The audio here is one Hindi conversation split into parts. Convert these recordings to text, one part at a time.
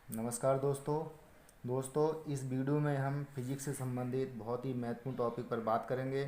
नमस्कार दोस्तों इस वीडियो में हम फिजिक्स से संबंधित बहुत ही महत्वपूर्ण टॉपिक पर बात करेंगे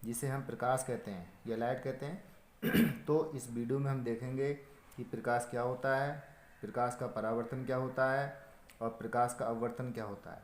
जिसे हम प्रकाश कहते हैं या लाइट कहते हैं। तो इस वीडियो में हम देखेंगे कि प्रकाश क्या होता है, प्रकाश का परावर्तन क्या होता है और प्रकाश का अपवर्तन क्या होता है।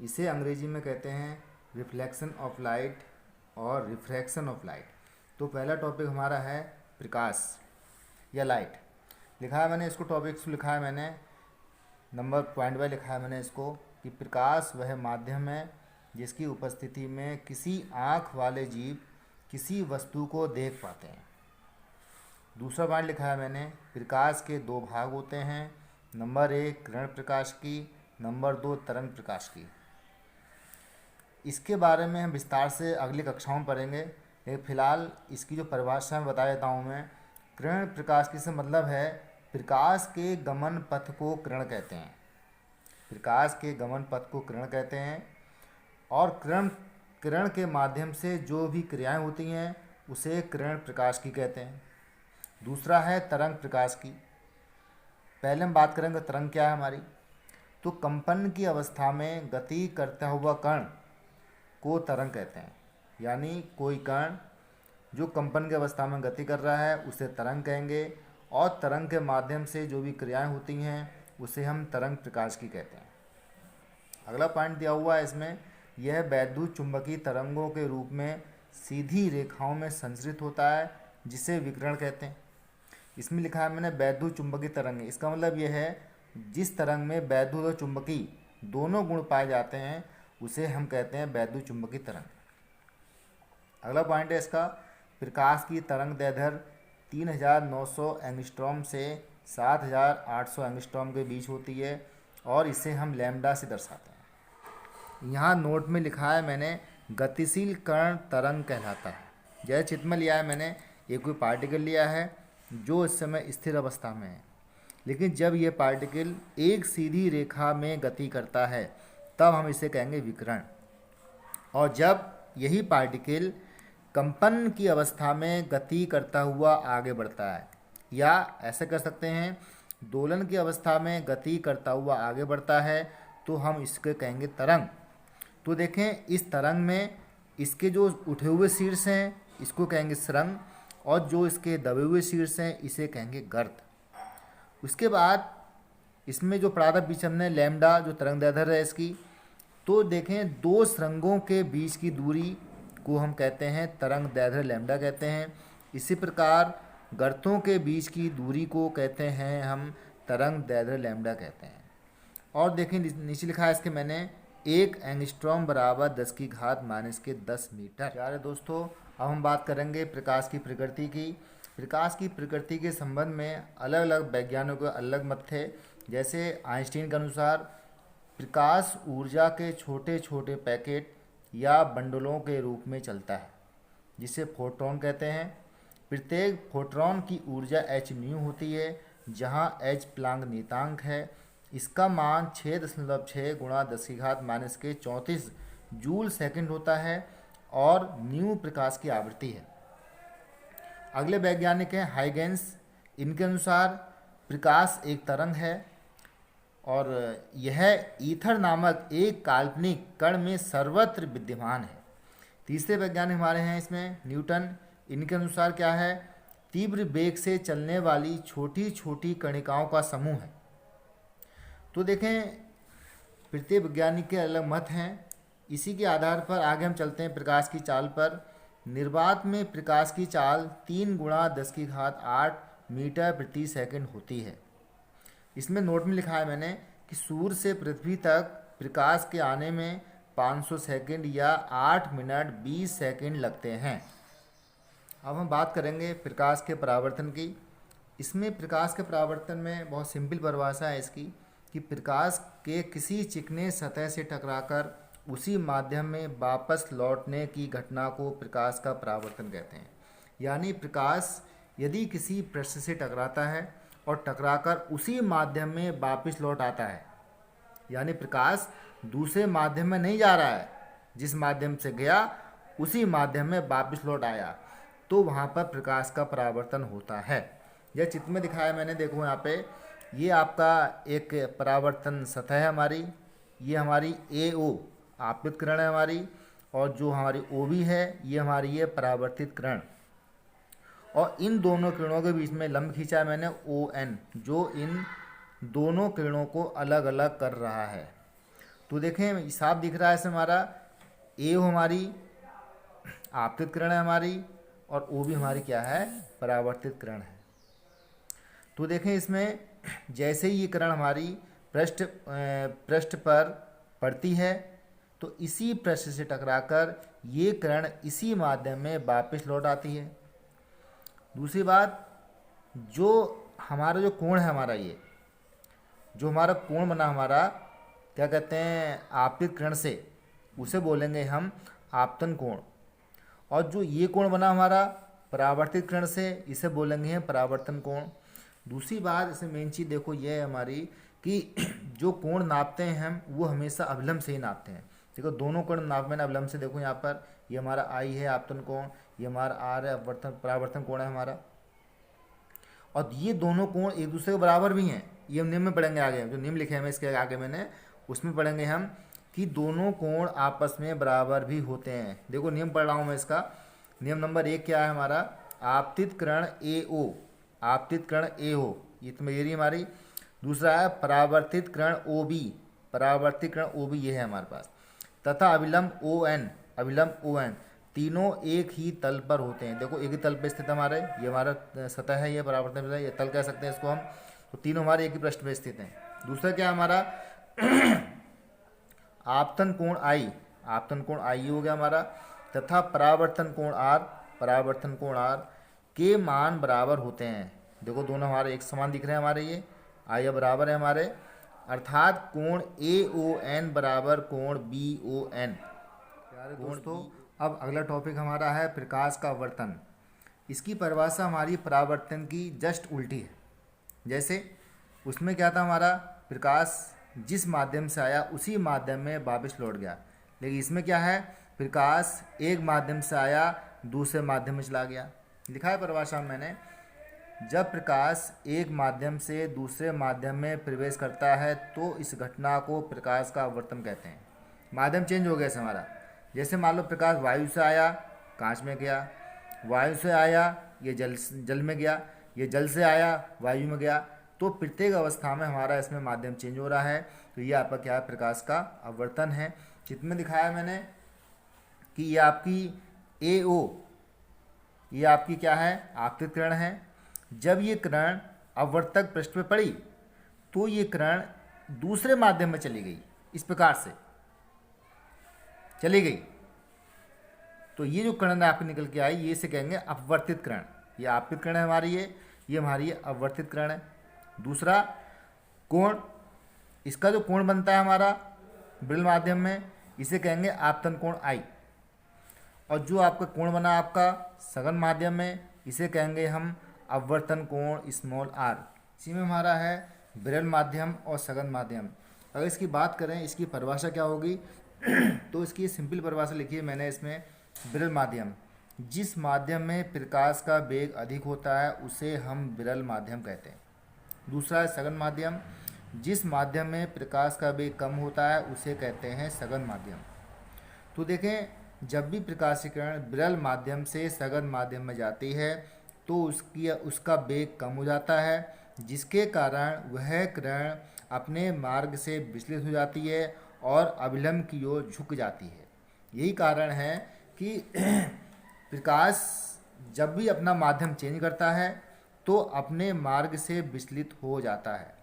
इसे अंग्रेजी में कहते हैं रिफ्लेक्शन ऑफ लाइट और रिफ्रैक्शन ऑफ लाइट। तो पहला टॉपिक हमारा है प्रकाश या लाइट। लिखा है मैंने इसको, टॉपिक्स लिखा है मैंने, नंबर पॉइंट बाय लिखा है मैंने इसको कि प्रकाश वह माध्यम है जिसकी उपस्थिति में किसी आँख वाले जीव किसी वस्तु को देख पाते हैं। दूसरा पॉइंट लिखा है मैंने, प्रकाश के दो भाग होते हैं, नंबर 1 किरण प्रकाश की, नंबर 2 तरंग प्रकाश की। इसके बारे में हम विस्तार से अगली कक्षाओं में पढ़ेंगे, लेकिन फिलहाल इसकी जो परिभाषा मैं बता देता हूँ मैं। किरण प्रकाश की से मतलब है प्रकाश के गमन पथ को किरण कहते हैं। प्रकाश के गमन पथ को किरण कहते हैं और किरण के माध्यम से जो भी क्रियाएं होती हैं उसे किरण प्रकाश की कहते हैं। दूसरा है तरंग प्रकाश की। पहले हम बात करेंगे तरंग क्या है हमारी। तो कंपन की अवस्था में गति करता हुआ कण को तरंग कहते हैं। यानी कोई कण जो कंपन की अवस्था में गति कर रहा है उसे तरंग कहेंगे और तरंग के माध्यम से जो भी क्रियाएं होती हैं उसे हम तरंग प्रकाश की कहते हैं। अगला पॉइंट दिया हुआ है इसमें, यह वैद्युत चुंबकीय तरंगों के रूप में सीधी रेखाओं में संचरित होता है जिसे विकिरण कहते हैं। इसमें लिखा है मैंने वैद्युत चुंबकीय तरंग। इसका मतलब यह है जिस तरंग में वैद्युत और चुंबकीय दोनों गुण पाए जाते हैं उसे हम कहते हैं वैद्युत चुंबकीय तरंग। अगला पॉइंट है इसका, प्रकाश की तरंग दैर्ध्य 3900 एंगस्ट्रॉम से 7800 एंगस्ट्रॉम के बीच होती है और इसे हम लैम्डा से दर्शाते हैं। यहाँ नोट में लिखा है मैंने गतिशील कण तरंग कहलाता है। जैसे चित्र में लिया है मैंने, एक कोई पार्टिकल लिया है जो इस समय स्थिर अवस्था में है, लेकिन जब ये पार्टिकल एक सीधी रेखा में गति करता है तब हम इसे कहेंगे विकिरण। और जब यही पार्टिकल कंपन की अवस्था में गति करता हुआ आगे बढ़ता है, या ऐसे कर सकते हैं दोलन की अवस्था में गति करता हुआ आगे बढ़ता है, तो हम इसके कहेंगे तरंग। तो देखें इस तरंग में इसके जो उठे हुए शीर्ष हैं इसको कहेंगे सरंग और जो इसके दबे हुए शीर्ष हैं इसे कहेंगे गर्त। उसके बाद इसमें जो पढ़ा था पीछे हमने लैम्डा जो तरंग दैर्ध्य है इसकी, तो देखें दो सरंगों के बीच की दूरी को हम कहते हैं तरंग दैर्ध्य लैम्डा कहते हैं। इसी प्रकार गर्तों के बीच की दूरी को कहते हैं हम तरंग दैर्ध्य लैम्डा कहते हैं। और देखें नीचे लिखा है इसके मैंने 1 एंगस्ट्रॉम बराबर 10⁻⁻10 मीटर। प्यारे दोस्तों, अब हम बात करेंगे प्रकाश की प्रकृति की। प्रकाश की प्रकृति के संबंध में अलग अलग वैज्ञानिकों के अलग मत थे। जैसे आइंस्टीन के अनुसार प्रकाश ऊर्जा के छोटे छोटे पैकेट या बंडलों के रूप में चलता है जिसे फोटोन कहते हैं। प्रत्येक फोटोन की ऊर्जा h म्यू होती है, जहां h प्लांक नियतांक है। इसका मान 6.6 × 10⁻⁻34 जूल सेकंड होता है और न्यू प्रकाश की आवृत्ति है। अगले वैज्ञानिक हैं हाइगेंस। इनके अनुसार प्रकाश एक तरंग है और यह ईथर नामक एक काल्पनिक कण में सर्वत्र विद्यमान है। तीसरे वैज्ञानिक हमारे हैं इसमें न्यूटन। इनके अनुसार क्या है, तीव्र वेग से चलने वाली छोटी छोटी कणिकाओं का समूह है। तो देखें प्रत्येक वैज्ञानिक के अलग मत हैं। इसी के आधार पर आगे हम चलते हैं प्रकाश की चाल पर। निर्वात में प्रकाश की चाल 3 × 10⁸ मीटर प्रति सेकंड होती है। इसमें नोट में लिखा है मैंने कि सूर्य से पृथ्वी तक प्रकाश के आने में 500 सेकंड या 8 मिनट 20 सेकंड लगते हैं। अब हम बात करेंगे प्रकाश के परावर्तन की। इसमें प्रकाश के परावर्तन में बहुत सिंपल परिभाषा है इसकी कि प्रकाश के किसी चिकने सतह से टकराकर उसी माध्यम में वापस लौटने की घटना को प्रकाश का परावर्तन कहते हैं। यानी प्रकाश यदि किसी पृष्ठ से टकराता है और टकराकर उसी माध्यम में वापस लौट आता है, यानी प्रकाश दूसरे माध्यम में नहीं जा रहा है, जिस माध्यम से गया उसी माध्यम में वापस लौट आया, तो वहाँ पर प्रकाश का परावर्तन होता है। यह चित्र में दिखाया मैंने, देखो यहाँ पे ये आपका एक परावर्तन सतह है हमारी, ये हमारी ए ओ आपतित किरण है हमारी, और जो हमारी ओ बी है ये हमारी है परावर्तित किरण। और इन दोनों किरणों के बीच में लंब खींचा है मैंने ओ एन, जो इन दोनों किरणों को अलग अलग कर रहा है। तो देखें साफ दिख रहा है इसमें हमारा ए हमारी आपतित किरण है हमारी, और ओ भी हमारी क्या है, परावर्तित किरण है। तो देखें इसमें जैसे ही ये किरण हमारी पृष्ठ पर पड़ती है तो इसी पृष्ठ से टकराकर ये किरण इसी माध्यम में वापस लौट आती है। दूसरी बात, जो हमारा जो कोण है हमारा, ये जो हमारा कोण बना हमारा क्या कहते हैं आपतित किरण से, उसे बोलेंगे हम आपतन कोण। और जो ये कोण बना हमारा परावर्तित किरण से, इसे बोलेंगे हम परावर्तन कोण। दूसरी बात इसमें मेन चीज़ देखो ये है हमारी कि जो कोण नापते हैं हम वो हमेशा अभिलंब से ही नापते हैं। देखो दोनों कोण नाप मैंने अभिलंब से, देखो यहाँ पर ये हमारा आई है आपतन कोण, ये हमारा आर है अपवर्तन परावर्तन कोण है हमारा। और ये दोनों कोण एक दूसरे के बराबर भी हैं, ये हम नियम में पढ़ेंगे आगे, जो नियम लिखे हैं इसके आगे मैंने, उसमें पढ़ेंगे हम कि दोनों कोण आपस में बराबर भी होते हैं। देखो नियम पढ़ रहा हूँ मैं इसका। नियम नंबर 1 क्या है हमारा, आपतित किरण ए ओ, आपतित किरण ए ओ, ये तो मेरी हमारी। दूसरा है परावर्तित किरण ओ बी, परावर्तित किरण ओ बी, ये है हमारे पास। तथा अभिलंब ओ एन, अभिलंब ओ एन, तीनों एक ही तल पर होते हैं। देखो एक ही तल पर स्थित हमारे, ये हमारा सतह है, ये परावर्तन सतह, ये तल कह सकते हैं इसको हम। तो तीनों हमारे एक ही पृष्ठ पर स्थित हैं। दूसरा क्या हमारा आपतन कोण आई, आपतन कोण आई हो गया हमारा। तथा परावर्तन कोण आर, परावर्तन कोण आर के मान बराबर होते हैं। देखो दोनों हमारे एक समान दिख रहे हैं हमारे, ये आई बराबर है हमारे, अर्थात कोण ए ओ एन बराबर कोण बी ओ एन। प्यारे दोस्तों, अब अगला टॉपिक हमारा है प्रकाश का आवर्तन। इसकी परिभाषा हमारी परावर्तन की जस्ट उल्टी है। जैसे उसमें क्या था हमारा, प्रकाश जिस माध्यम से आया उसी माध्यम में वापस लौट गया। लेकिन इसमें क्या है, प्रकाश एक माध्यम से आया दूसरे माध्यम में चला गया। लिखा है परिभाषा में मैंने, जब प्रकाश एक माध्यम से दूसरे माध्यम में प्रवेश करता है तो इस घटना को प्रकाश का आवर्तन कहते हैं। माध्यम चेंज हो गया इस हमारा। जैसे मान लो प्रकाश वायु से आया कांच में गया, वायु से आया ये जल में गया, ये जल से आया वायु में गया। तो प्रत्येक अवस्था में हमारा इसमें माध्यम चेंज हो रहा है। तो ये आपका क्या है, प्रकाश का आवर्तन है। चित्र में दिखाया मैंने कि ये आपकी ए ओ, ये आपकी क्या है, आपतित किरण है। जब ये किरण अपवर्तक पृष्ठ पे पड़ी तो ये किरण दूसरे माध्यम में चली गई, इस प्रकार से चली गई। तो ये जो किरण आपकी निकल के आई, ये इसे कहेंगे अपवर्तित किरण। ये आपतित किरण है हमारी, ये हमारी अपवर्तित किरण है। दूसरा कोण, इसका जो कोण बनता है हमारा विरल माध्यम में, इसे कहेंगे आपतन कोण आई। और जो आपका कोण बना आपका सघन माध्यम में, इसे कहेंगे हम अपवर्तन कोण स्मॉल आर। इसी में हमारा है विरल माध्यम और सघन माध्यम। अगर इसकी बात करें, इसकी परिभाषा क्या होगी तो इसकी सिंपल परिभाषा लिखी है मैंने इसमें। विरल माध्यम, जिस माध्यम में प्रकाश का वेग अधिक होता है उसे हम विरल माध्यम कहते हैं। दूसरा है सघन माध्यम, जिस माध्यम में प्रकाश का वेग कम होता है उसे कहते हैं सघन माध्यम। तो देखें, जब भी प्रकाश किरण विरल माध्यम से सघन माध्यम में जाती है तो उसका वेग कम हो जाता है, जिसके कारण वह किरण अपने मार्ग से विचलित हो जाती है और अभिलंब की ओर झुक जाती है। यही कारण है कि प्रकाश जब भी अपना माध्यम चेंज करता है तो अपने मार्ग से विचलित हो जाता है।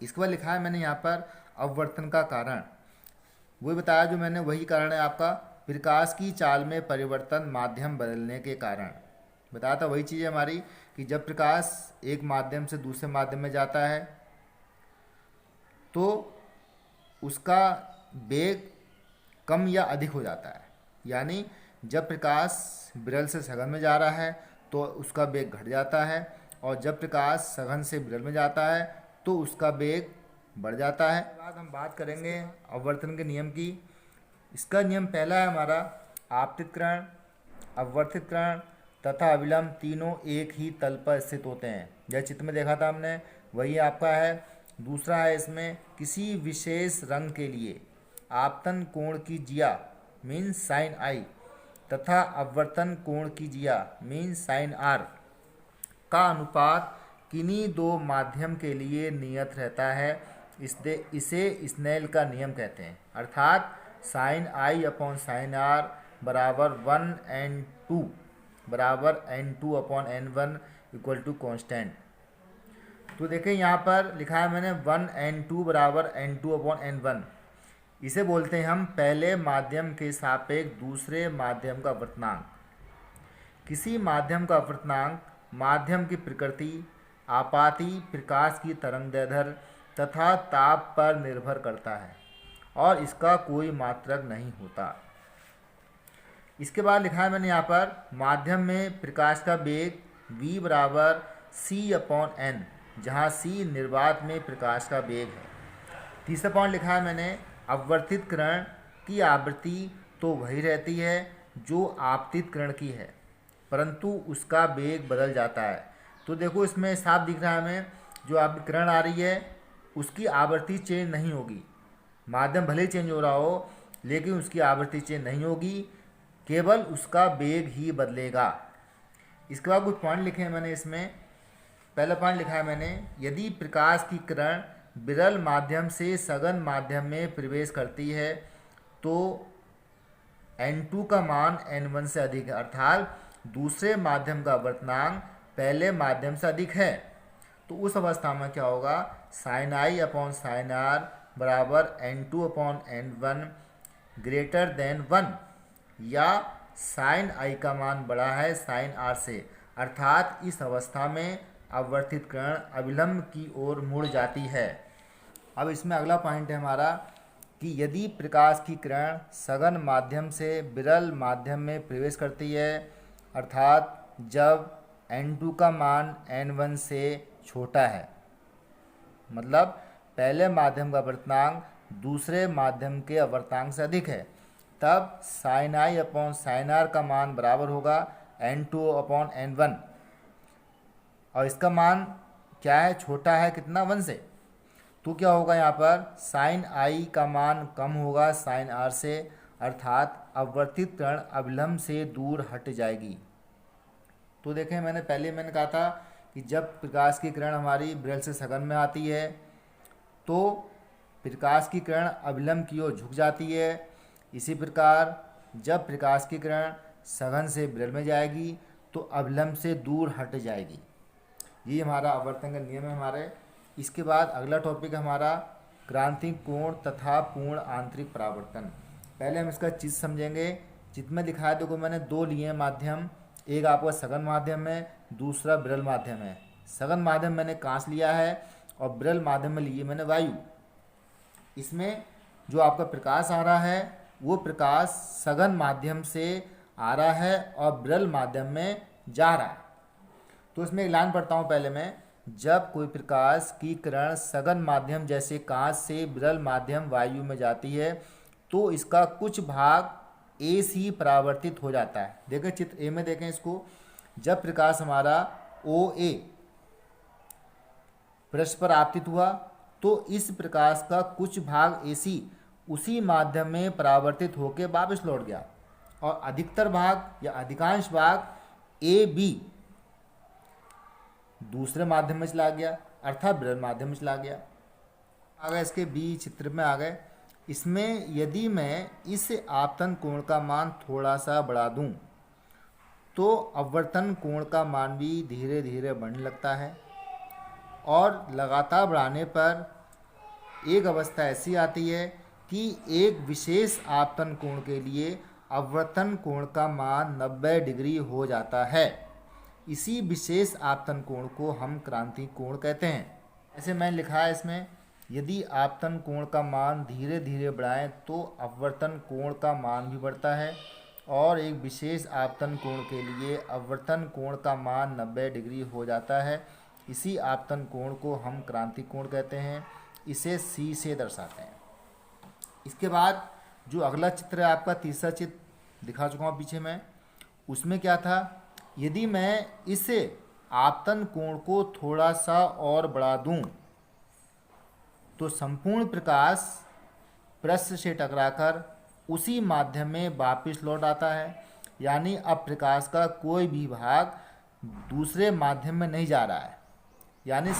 इसके बाद लिखा है मैंने यहाँ पर अपवर्तन का कारण, वही बताया जो मैंने, वही कारण है आपका प्रकाश की चाल में परिवर्तन माध्यम बदलने के कारण। बताया था वही चीज़ है हमारी कि जब प्रकाश एक माध्यम से दूसरे माध्यम में जाता है तो उसका वेग कम या अधिक हो जाता है। यानी जब प्रकाश विरल से सघन में जा रहा है तो उसका वेग घट जाता है, और जब प्रकाश सघन से विरल में जाता है तो उसका वेग बढ़ जाता है। उसके बाद हम बात करेंगे अपवर्तन के नियम की। इसका नियम पहला है हमारा, आपतित किरण, अपवर्तित किरण तथा अभिलंब तीनों एक ही तल पर स्थित होते हैं। जैसे चित्र में देखा था हमने, वही आपका है। दूसरा है इसमें किसी विशेष रंग के लिए आपतन कोण की जिया मीन्स साइन आई तथा अपवर्तन कोण की जिया मीन्स साइन आर का अनुपात किन्हीं दो माध्यम के लिए नियत रहता है। इसे स्नेल का नियम कहते हैं। अर्थात sine i upon sine r बराबर 1n2 बराबर n2 upon n1 equal to constant. तो देखें यहाँ पर लिखा है मैंने 1n2 बराबर n2 अपॉन n1। इसे बोलते हैं हम पहले माध्यम के सापेक्ष दूसरे माध्यम का अपवर्तनांक। किसी माध्यम का अपवर्तनांक माध्यम की प्रकृति, आपाती प्रकाश की तरंगदैर्ध्य तथा ताप पर निर्भर करता है और इसका कोई मात्रक नहीं होता। इसके बाद लिखा है मैंने यहाँ पर माध्यम में प्रकाश का वेग v बराबर c अपॉन n, जहाँ c निर्वात में प्रकाश का वेग है। तीसरा पॉइंट लिखा है मैंने अपवर्तित किरण की आवृत्ति तो वही रहती है जो आपतित किरण की है, परंतु उसका वेग बदल जाता है। तो देखो इसमें साफ दिख रहा है हमें, जो आप किरण आ रही है उसकी आवृत्ति चेंज नहीं होगी। माध्यम भले ही चेंज हो रहा हो लेकिन उसकी आवृत्ति चेंज नहीं होगी, केवल उसका वेग ही बदलेगा। इसके बाद कुछ पॉइंट लिखे हैं मैंने इसमें। पहला पॉइंट लिखा है मैंने, यदि प्रकाश की किरण विरल माध्यम से सघन माध्यम में प्रवेश करती है तो n2 का मान n1 से अधिक है, अर्थात दूसरे माध्यम का अपवर्तनांक पहले माध्यम से अधिक है। तो उस अवस्था में क्या होगा, sine i upon sine r बराबर n2 upon n1 greater than 1, या साइन आई का मान बड़ा है साइन आर से, अर्थात इस अवस्था में अपवर्तित किरण अविलंब की ओर मुड़ जाती है। अब इसमें अगला पॉइंट है हमारा कि यदि प्रकाश की किरण सघन माध्यम से विरल माध्यम में प्रवेश करती है, अर्थात जब n2 का मान n1 से छोटा है, मतलब पहले माध्यम का अपवर्तनांक दूसरे माध्यम के अपवर्तनांक से अधिक है, तब sine i upon sine r का मान बराबर होगा n2 अपॉन n1, और इसका मान क्या है, छोटा है कितना, 1 से। तो क्या होगा यहाँ पर, साइन आई का मान कम होगा साइन आर से, अर्थात अपवर्तित किरण अविलंब से दूर हट जाएगी। तो देखें मैंने कहा था कि जब प्रकाश की किरण हमारी विरल से सघन में आती है तो प्रकाश की किरण अविलंब की ओर झुक जाती है। इसी प्रकार जब प्रकाश की किरण सघन से विरल में जाएगी तो अविलंब से दूर हट जाएगी। ये हमारा अपवर्तन का नियम है हमारे। इसके बाद अगला टॉपिक हमारा क्रांतिक कोण तथा पूर्ण आंतरिक परावर्तन। पहले हम इसका चीज़ समझेंगे। चित्र में दिखाया देखो मैंने दो लिए माध्यम, एक आपका सघन माध्यम है, दूसरा विरल माध्यम है। सघन माध्यम मैंने कांच लिया है और विरल माध्यम में लिए मैंने वायु। इसमें जो आपका प्रकाश आ रहा है वो प्रकाश सघन माध्यम से आ रहा है और विरल माध्यम में जा रहा है। तो इसमें एक लाइन पढ़ता हूँ पहले मैं, जब कोई प्रकाश की किरण सघन माध्यम जैसे कांच से विरल माध्यम वायु में जाती है तो इसका कुछ भाग ए से परावर्तित हो जाता है। देखें चित्र ए में देखें इसको, जब प्रकाश हमारा ओ ए पृष्ठ पर आपतित हुआ तो इस प्रकाश का कुछ भाग एसी उसी माध्यम में परावर्तित होकर वापस लौट गया और अधिकतर भाग या अधिकांश भाग ए बी दूसरे माध्यम में चला गया, अर्थात विरल माध्यम में चला गया। आ गए इसके बी चित्र में आ गए। इसमें यदि मैं इस आपतन कोण का मान थोड़ा सा बढ़ा दूं तो अपवर्तन कोण का मान भी धीरे धीरे बढ़ने लगता है और लगातार बढ़ाने पर एक अवस्था ऐसी आती है कि एक विशेष आपतन कोण के लिए अपवर्तन कोण का मान 90 डिग्री हो जाता है। इसी विशेष आपतन कोण को हम क्रांतिक कोण कहते हैं। ऐसे मैंने लिखा है इसमें, यदि आपतन कोण का मान धीरे धीरे बढ़ाएं तो अपवर्तन कोण का मान भी बढ़ता है और एक विशेष आपतन कोण के लिए अपवर्तन कोण का मान 90 डिग्री हो जाता है। इसी आपतन कोण को हम क्रांतिक कोण कहते हैं। इसे सी से दर्शाते हैं। इसके बाद जो अगला चित्र है आपका तीसरा चित्र दिखा चुका हूँ पीछे में, उसमें क्या था, यदि मैं इस आपतन कोण को थोड़ा सा और बढ़ा दूं तो संपूर्ण प्रकाश पृष्ठ से टकराकर उसी माध्यम में वापस लौट आता है। यानी अब प्रकाश का कोई भी भाग दूसरे माध्यम में नहीं जा रहा है, यानी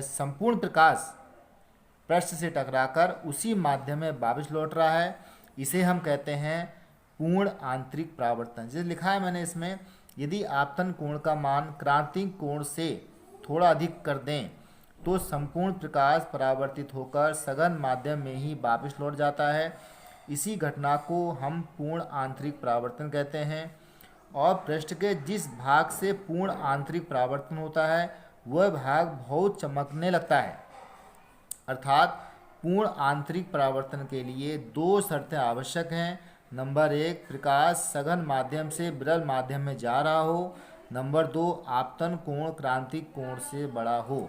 संपूर्ण प्रकाश पृष्ठ से टकराकर उसी माध्यम में वापस लौट रहा है। इसे हम कहते हैं पूर्ण आंतरिक परावर्तन। जैसे लिखा है मैंने इसमें, यदि आपतन कोण का मान क्रांतिक कोण से थोड़ा अधिक कर दें तो संपूर्ण प्रकाश परावर्तित होकर सघन माध्यम में ही वापस लौट जाता है। इसी घटना को हम पूर्ण आंतरिक परावर्तन कहते हैं। और पृष्ठ के जिस भाग से पूर्ण आंतरिक परावर्तन होता है वह भाग बहुत चमकने लगता है। अर्थात पूर्ण आंतरिक परावर्तन के लिए दो शर्तें आवश्यक हैं। नंबर 1, प्रकाश सघन माध्यम से विरल माध्यम में जा रहा हो। नंबर 2, आपतन कोण क्रांतिक कोण से बड़ा हो।